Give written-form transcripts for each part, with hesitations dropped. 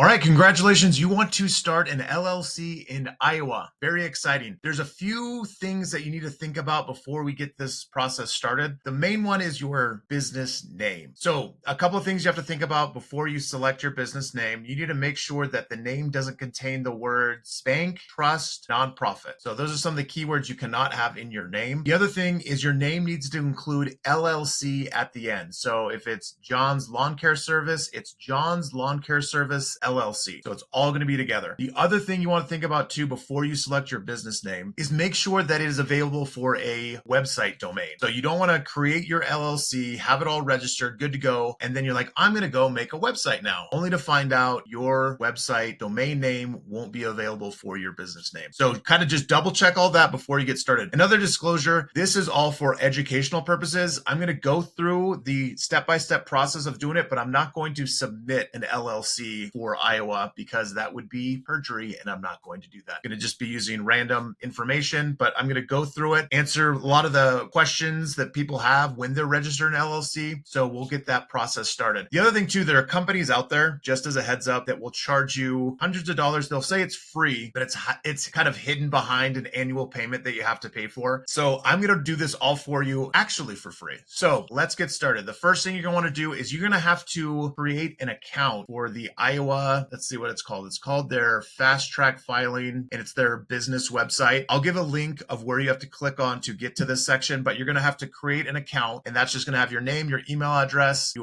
All right, congratulations. You want to start an LLC in Iowa. Very exciting. There's a few things that you need to think about before we get this process started. The main one is your business name. So a couple of things you have to think about before you select your business name. You need to make sure that the name doesn't contain the words bank, trust, nonprofit. So those are some of the keywords you cannot have in your name. The other thing is your name needs to include LLC at the end. So if it's John's Lawn Care Service, it's John's Lawn Care Service LLC. So it's all going to be together. The other thing you want to think about too before you select your business name is make sure that it is available for a website domain. So you don't want to create your LLC, have it all registered, good to go, and then you're like, I'm going to go make a website now, only to find out your website domain name won't be available for your business name. So kind of just double check all that before you get started. Another disclosure, this is all for educational purposes. I'm going to go through the step-by-step process of doing it, but I'm not going to submit an LLC for Iowa because that would be perjury and I'm not going to do that. I'm going to just be using random information, but I'm going to go through it, answer a lot of the questions that people have when they're registered in LLC. So we'll get that process started. The other thing too, there are companies out there, just as a heads up, that will charge you hundreds of dollars. They'll say it's free, but it's kind of hidden behind an annual payment that you have to pay for. So I'm going to do this all for you actually for free. So let's get started. The first thing you're going to want to do is you're going to have to create an account for the Iowa, let's see what it's called. It's called their fast track filing and it's their business website. I'll give a link of where you have to click on to get to this section, but you're going to have to create an account and that's just going to have your name, your email address,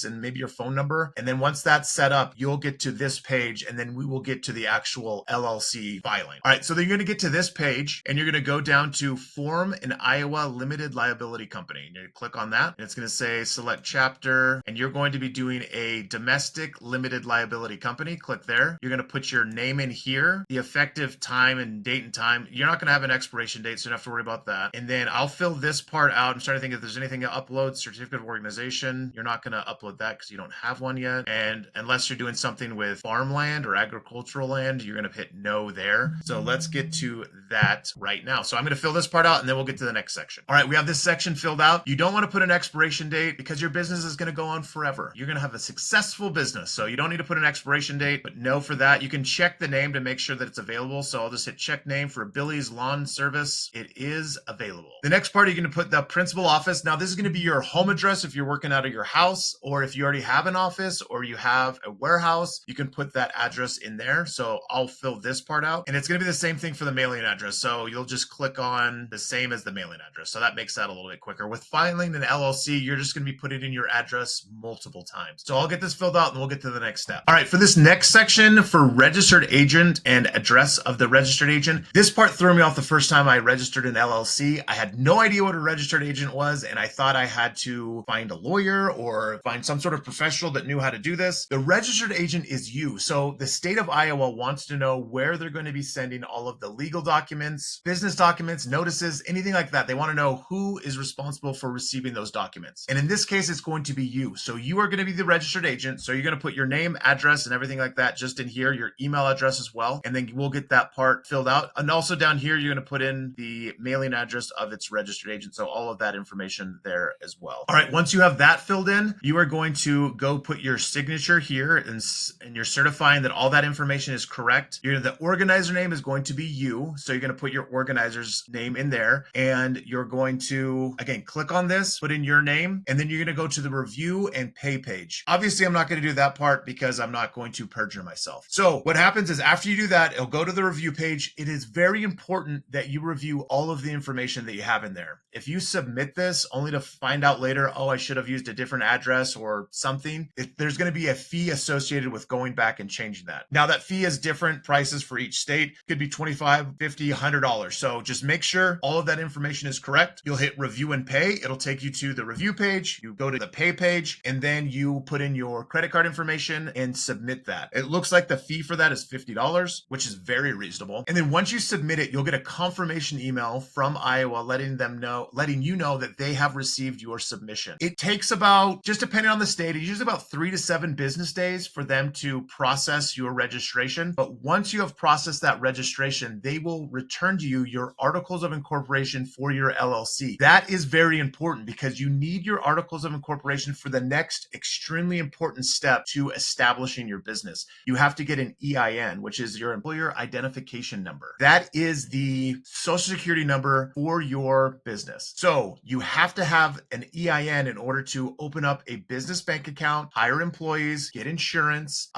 and maybe your phone number. And then once that's set up, you'll get to this page and then we will get to the actual LLC filing. All right, so then you're going to get to this page and you're going to go down to form an Iowa limited liability company. And you're going to click on that and it's going to say select chapter and you're going to be doing a domestic limited liability company. Click there. You're going to put your name in here, the effective time and date and time. You're not going to have an expiration date, so you don't have to worry about that. And then I'll fill this part out. I'm starting to think if there's anything to upload, certificate of organization. You're not going to upload that because you don't have one yet. And unless you're doing something with farmland or agricultural land, you're going to hit no there. So let's get to that right now. So I'm going to fill this part out and then we'll get to the next section. All right, we have this section filled out. You don't want to put an expiration date because your business is going to go on forever. You're going to have a successful business. So you don't need to put an expiration date, but no for that. You can check the name to make sure that it's available. So I'll just hit check name for Billy's Lawn Service. It is available. The next part, you're going to put the principal office. Now this is going to be your home address if you're working out of your house, or if you already have an office or you have a warehouse, you can put that address in there. So I'll fill this part out and it's going to be the same thing for the mailing address. So you'll just click on the same as the mailing address. So that makes that a little bit quicker. With filing an LLC, you're just going to be putting in your address multiple times. So I'll get this filled out and we'll get to the next step. All right, for this next section for registered agent and address of the registered agent, this part threw me off the first time I registered an LLC. I had no idea what a registered agent was, and I thought I had to find a lawyer or find some sort of professional that knew how to do this. The registered agent is you. So the state of Iowa wants to know where they're going to be sending all of the legal documents, business documents, notices, anything like that. They want to know who is responsible for receiving those documents. And in this case, it's going to be you. So you are going to be the registered agent. So you're going to put your name, address, and everything like that just in here, your email address as well. And then we'll get that part filled out. And also down here, you're going to put in the mailing address of its registered agent. So all of that information there as well. All right, once you have that filled in, you are going to go put your signature here and you're certifying that all that information is correct. The organizer name is going to be you. So you're going to put your organizer's name in there and you're going to, again, click on this, put in your name, and then you're going to go to the review and pay page. Obviously, I'm not going to do that part because I'm not going to perjure myself. So what happens is after you do that, it'll go to the review page. It is very important that you review all of the information that you have in there. If you submit this only to find out later, oh, I should have used a different address or something, there's going to be a fee associated with going back and changing that. Now that fee is different prices for each state. It could be $25, $50, $100. So just make sure all of that information is correct. You'll hit review and pay. It'll take you to the review page. You go to the pay page and then you put in your credit card information and submit that. It looks like the fee for that is $50, which is very reasonable. And then once you submit it, you'll get a confirmation email from Iowa letting you know that they have received your submission. It takes about, just depending on the state, it's usually about 3 to 7 business days for them to process your registration. But once you have processed that registration, they will return to you your articles of incorporation for your LLC. That is very important because you need your articles of incorporation for the next extremely important step to establish establishing your business, you have to get an EIN, which is your employer identification number. That is the social security number for your business. So you have to have an EIN in order to open up a business bank account, hire employees, get insurance.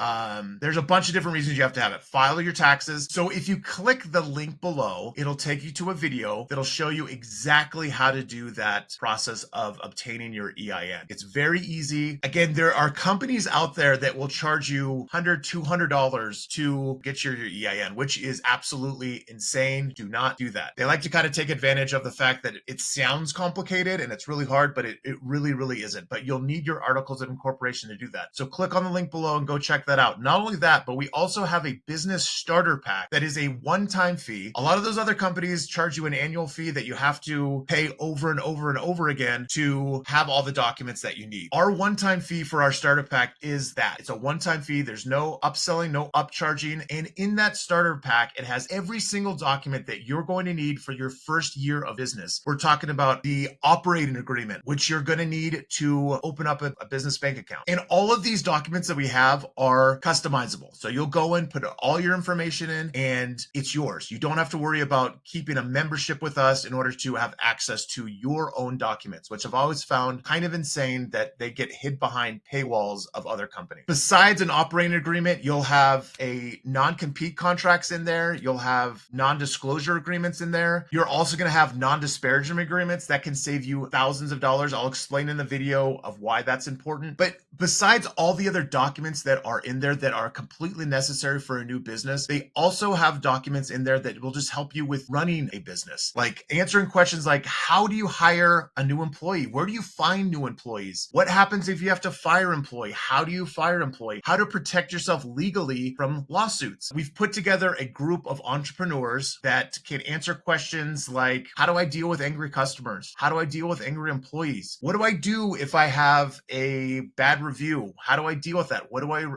There's a bunch of different reasons you have to have it. File your taxes. So if you click the link below, it'll take you to a video that'll show you exactly how to do that process of obtaining your EIN. It's very easy. Again, there are companies out there that will charge you $100, $200 to get your EIN, which is absolutely insane. Do not do that. They like to kind of take advantage of the fact that it sounds complicated and it's really hard, but it really, really isn't. But you'll need your articles of incorporation to do that. So click on the link below and go check that out. Not only that, but we also have a business starter pack that is a one-time fee. A lot of those other companies charge you an annual fee that you have to pay over and over and over again to have all the documents that you need. Our one-time fee for our starter pack is that. It's a one-time fee. There's no upselling, no upcharging. And in that starter pack, it has every single document that you're going to need for your first year of business. We're talking about the operating agreement, which you're going to need to open up a business bank account. And all of these documents that we have are customizable. So you'll go and put all your information in and it's yours. You don't have to worry about keeping a membership with us in order to have access to your own documents, which I've always found kind of insane that they get hid behind paywalls of other companies. Besides an operating agreement, you'll have a non-compete contracts in there. You'll have non-disclosure agreements in there. You're also going to have non-disparagement agreements that can save you thousands of dollars. I'll explain in the video of why that's important. But besides all the other documents that are in there that are completely necessary for a new business, they also have documents in there that will just help you with running a business, like answering questions like, how do you hire a new employee? Where do you find new employees? What happens if you have to fire an employee? How do you fire an employee? How to protect yourself legally from lawsuits? We've put together a group of entrepreneurs that can answer questions like, how do I deal with angry customers? How do I deal with angry employees? What do I do if I have a bad review? How do I deal with that?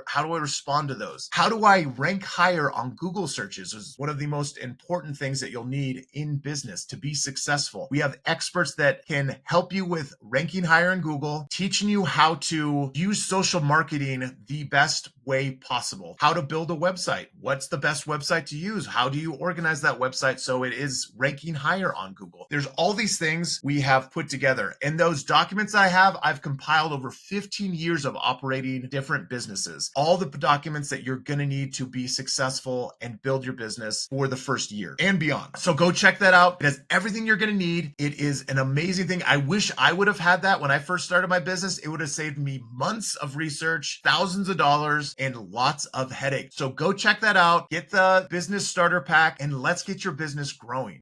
How do I respond to those? How do I rank higher on Google searches? Is one of the most important things that you'll need in business to be successful. We have experts that can help you with ranking higher in Google, teaching you how to use social marketing the best way possible, how to build a website, what's the best website to use, how do you organize that website so it is ranking higher on Google. There's all these things we have put together, and those documents I've compiled over 15 years of operating different businesses, all the documents that you're going to need to be successful and build your business for the first year and beyond. So go check that out. It has everything you're going to need. It is an amazing thing. I wish I would have had that when I first started my business. It would have saved me months of research, thousands of dollars, and lots of headache. So go check that out. Get the business starter pack and let's get your business growing.